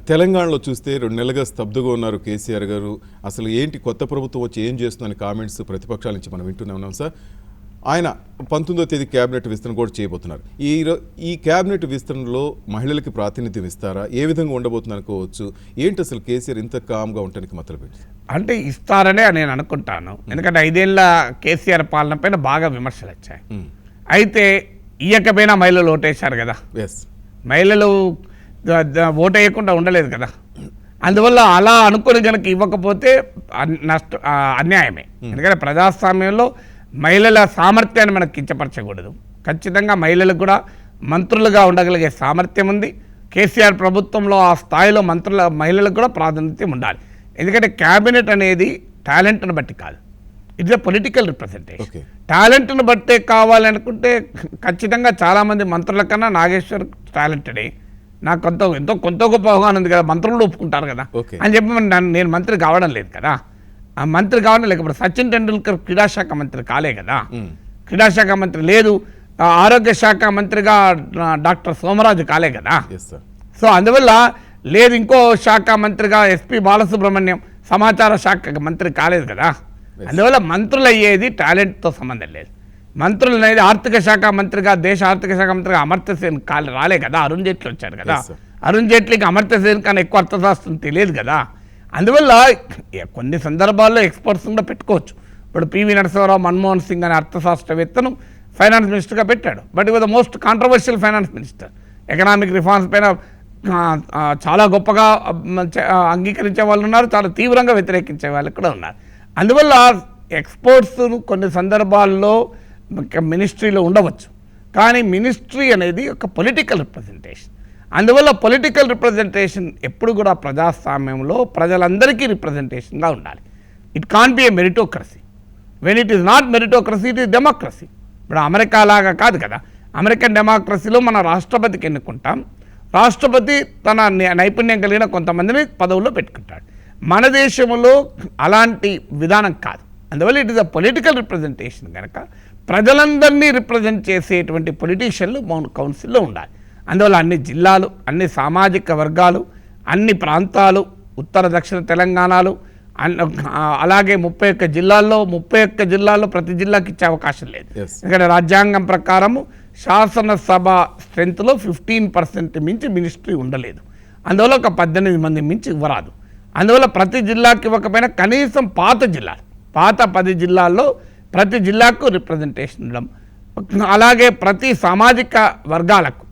తెలంగాణలో చూస్తే 2 నెలలుగా స్తబ్దుగా ఉన్నారు కేసీఆర్ గారు. అసలు ఏంటి కొత్త ప్రభుత్వం వచ్చి ఏం చేస్తుందని కామెంట్స్ ప్రతిపక్షాల నుంచి మనం వింటూనే ఉన్నాం సార్. ఆయన 19వ తేదీ క్యాబినెట్ విస్తరణ కూడా చేయబోతున్నారు. ఈ క్యాబినెట్ విస్తరణలో మహిళలకి ప్రాతినిధ్యం ఇస్తారా? ఏ విధంగా ఉండబోతుంది అనుకోవచ్చు? ఏంటి అసలు కేసీఆర్ ఇంత కామ్గా ఉండడానికి మొదలుపెట్టి? అంటే ఇస్తారనే నేను అనుకుంటాను. ఎందుకంటే 5 ఏళ్ల కేసీఆర్ పాలన పైన బాగా విమర్శలు వచ్చాయి. అయితే ఇయ్యకపోయినా మహిళలు ఓటేశారు కదా. మహిళలు ఓటు వేయకుండా ఉండలేదు కదా. అందువల్ల అలా అనుకుని కనుక ఇవ్వకపోతే అన్యాయమే. ఎందుకంటే ప్రజాస్వామ్యంలో మహిళల సామర్థ్యాన్ని మనకు కించపరచకూడదు. ఖచ్చితంగా మహిళలకు కూడా మంత్రులుగా ఉండగలిగే సామర్థ్యం ఉంది. కేసీఆర్ ప్రభుత్వంలో ఆ స్థాయిలో మహిళలకు కూడా ప్రాతినిధ్యం ఉండాలి. ఎందుకంటే క్యాబినెట్ అనేది టాలెంట్ను బట్టి కాదు, ఇట్స్ ఎ పొలిటికల్ రిప్రజెంటేషన్. టాలెంట్ను బట్టే కావాలనుకుంటే ఖచ్చితంగా చాలామంది మంత్రుల కన్నా నాగేశ్వర్ టాలెంటెడే. నాకు కొంత గొప్ప అవగాహన ఉంది కదా, మంత్రులు ఒప్పుకుంటారు కదా అని చెప్పి నేను మంత్రి కావడం లేదు కదా. ఆ మంత్రి కావడం లేకపోతే సచిన్ టెండూల్కర్ క్రీడాశాఖ మంత్రి కాలే కదా. క్రీడాశాఖ మంత్రి లేదు, ఆరోగ్య శాఖ మంత్రిగా డాక్టర్ సోమరాజు కాలే కదా. సో అందువల్ల లేదు, ఇంకో శాఖ మంత్రిగా ఎస్పి బాలసుబ్రహ్మణ్యం సమాచార శాఖ మంత్రి కాలేదు కదా. అందువల్ల మంత్రులు అయ్యేది టాలెంట్తో సంబంధం లేదు. మంత్రులు అనేది ఆర్థిక శాఖ మంత్రిగా, దేశ ఆర్థిక శాఖ మంత్రిగా అమర్త్య సేన్ రాలే కదా. అరుణ్ జైట్లీ వచ్చారు కదా. అరుణ్ జైట్లీకి అమర్త్య సేన్ కన్నా ఎక్కువ అర్థశాస్త్రం తెలియదు కదా. అందువల్ల కొన్ని సందర్భాల్లో ఎక్స్పర్ట్స్ కూడా పెట్టుకోవచ్చు. ఇప్పుడు పివి నరసింహారావు మన్మోహన్ సింగ్ అనే అర్థశాస్త్రవేత్తను ఫైనాన్స్ మినిస్టర్గా పెట్టాడు. బట్ ఇది the most controversial finance minister. Economic reforms పైన చాలా గొప్పగా అంగీకరించే వాళ్ళు ఉన్నారు, చాలా తీవ్రంగా వ్యతిరేకించే వాళ్ళు కూడా ఉన్నారు. అందువల్ల ఎక్స్పర్ట్స్ కొన్ని సందర్భాల్లో మినిస్ట్రీలో ఉండవచ్చు, కానీ మినిస్ట్రీ అనేది ఒక పొలిటికల్ రిప్రజెంటేషన్. అందువల్ల పొలిటికల్ రిప్రజెంటేషన్ ఎప్పుడు కూడా ప్రజాస్వామ్యంలో ప్రజలందరికీ రిప్రజెంటేషన్గా ఉండాలి. It can be a meritocracy. When it is not meritocracy, it is democracy. ఇప్పుడు అమెరికా లాగా కాదు కదా. అమెరికన్ డెమోక్రసీలో మన రాష్ట్రపతికి ఎన్నుకుంటాం, రాష్ట్రపతి తన నైపుణ్యం కలిగిన కొంతమందిని పదవుల్లో పెట్టుకుంటాడు. మన దేశంలో అలాంటి విధానం కాదు. అందువల్ల it is a political representation. కనుక ప్రజలందరినీ రిప్రజెంట్ చేసేటువంటి పొలిటీషియన్లు కౌన్సిల్లో ఉండాలి. అందువల్ల అన్ని జిల్లాలు, అన్ని సామాజిక వర్గాలు, అన్ని ప్రాంతాలు, ఉత్తర దక్షిణ తెలంగాణలు, అలాగే 31 జిల్లాల్లో ప్రతి జిల్లాకి ఇచ్చే అవకాశం లేదు. ఎందుకంటే రాజ్యాంగం ప్రకారము శాసనసభ స్ట్రెంత్లో 15% మించి మినిస్ట్రీ ఉండలేదు. అందువల్ల ఒక 18 మంది మించి ఇవ్వరాదు. అందువల్ల ప్రతి జిల్లాకి ఇవ్వకపోయినా కనీసం పాత 10 జిల్లాల్లో ప్రతి జిల్లాకు రిప్రజెంటేషన్ ఉండడం, అలాగే ప్రతి సామాజిక వర్గాలకు,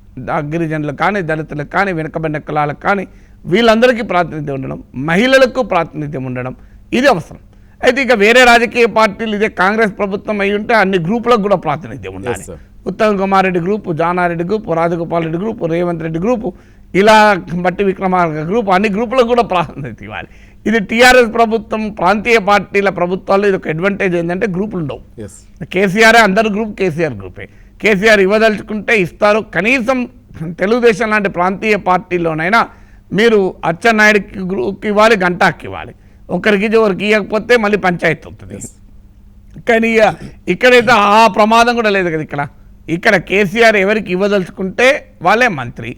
గిరిజనులకు కానీ, దళితులకు కానీ, వెనుకబడిన కులాలకు కానీ, వీళ్ళందరికీ ప్రాతినిధ్యం ఉండడం, మహిళలకు ప్రాతినిధ్యం ఉండడం ఇది అవసరం. అయితే ఇక వేరే రాజకీయ పార్టీలు ఇదే కాంగ్రెస్ ప్రభుత్వం అయి ఉంటే అన్ని గ్రూపులకు కూడా ప్రాతినిధ్యం ఉండాలి. Uttam Kumar Reddy group, Jana Reddy group, Rajagopal Reddy group, Revanth Reddy group, ఇలా బట్టి విక్రమార్క గ్రూపు, అన్ని గ్రూపులకు కూడా ప్రాతినిధ్యం ఇవ్వాలి. ఇది టీఆర్ఎస్ ప్రభుత్వం, ప్రాంతీయ పార్టీల ప్రభుత్వాల్లో ఇది ఒక అడ్వాంటేజ్ ఏంటంటే గ్రూపులు ఉండవు. కేసీఆర్ అందరు గ్రూప్ కేసీఆర్ గ్రూపే. కేసీఆర్ ఇవ్వదలుచుకుంటే ఇస్తారు. కనీసం తెలుగుదేశం లాంటి ప్రాంతీయ పార్టీలోనైనా మీరు అచ్చెన్నాయుడికి గ్రూప్కి ఇవ్వాలి, గంటాకి ఇవ్వాలి. ఒకరికి ఇవ్వకపోతే మళ్ళీ పంచాయతీ అవుతుంది. కానీ ఇక్కడైతే ఆ ప్రమాదం కూడా లేదు కదా. ఇక్కడ కేసీఆర్ ఎవరికి ఇవ్వదలుచుకుంటే వాళ్ళే మంత్రి,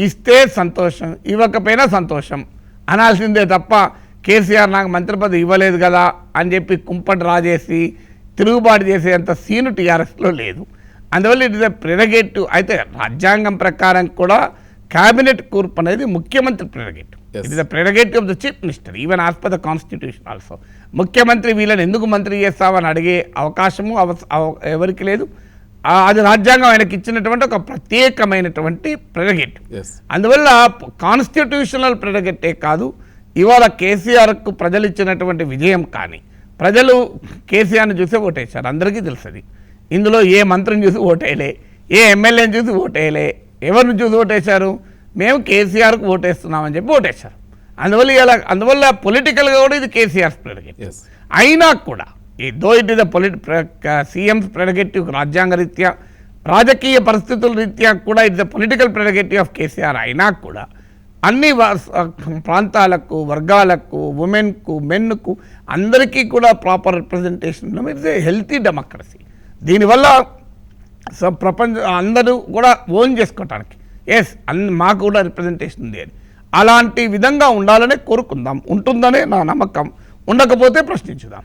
ఇస్తే సంతోషం, ఇవ్వకపోయినా సంతోషం అనాల్సిందే తప్ప కేసీఆర్ నాకు మంత్రి పదవి ఇవ్వలేదు కదా అని చెప్పి కుంపటి రాజేసి తిరుగుబాటు చేసేంత సీను టీఆర్ఎస్లో లేదు. అందువల్ల ఇట్ ఇస్ ఎ ప్రెరగేటివ్. అయితే రాజ్యాంగం ప్రకారం కూడా క్యాబినెట్ కూర్పు అనేది ముఖ్యమంత్రి prerogative. It is the prerogative of the chief minister even as per the constitution also. ముఖ్యమంత్రి వీళ్ళని ఎందుకు మంత్రి చేస్తామని అడిగే అవకాశము ఎవరికి లేదు. అది రాజ్యాంగం ఆయనకి ఇచ్చినటువంటి ఒక ప్రత్యేకమైనటువంటి ప్రెరగేటివ్. అందువల్ల కాన్స్టిట్యూషనల్ ప్రెరగేటివ్ కాదు, ఇవాళ కేసీఆర్కు ప్రజలు ఇచ్చినటువంటి విజయం. కానీ ప్రజలు కేసీఆర్ని చూసి ఓటేశారు, అందరికీ తెలుస్తుంది. ఇందులో ఏ మంత్రిని చూసి ఓటేయలే, ఏ ఎమ్మెల్యేని చూసి ఓటేయలే. ఎవరిని చూసి ఓటేశారు? మేము కేసీఆర్కు ఓటేస్తున్నామని చెప్పి ఓటేశారు. అందువల్ల పొలిటికల్గా కూడా ఇది కేసీఆర్ ప్రెరగేటివ్. అయినా కూడా though it is CMs prerogative రాజ్యాంగ రీత్యా, రాజకీయ పరిస్థితుల రీత్యా కూడా it is the political prerogative of KCR. అయినా కూడా అన్ని ప్రాంతాలకు, వర్గాలకు, ఉమెన్కు, మెన్కు అందరికీ కూడా proper representation it's a healthy democracy. దీనివల్ల ప్రపంచం అందరూ కూడా ఓన్ చేసుకోవటానికి మాకు కూడా రిప్రజెంటేషన్ ఉంది అని అలాంటి విధంగా ఉండాలనే కోరుకుందాం. ఉంటుందనే నా నమ్మకం. ఉండకపోతే ప్రశ్నించుదాం.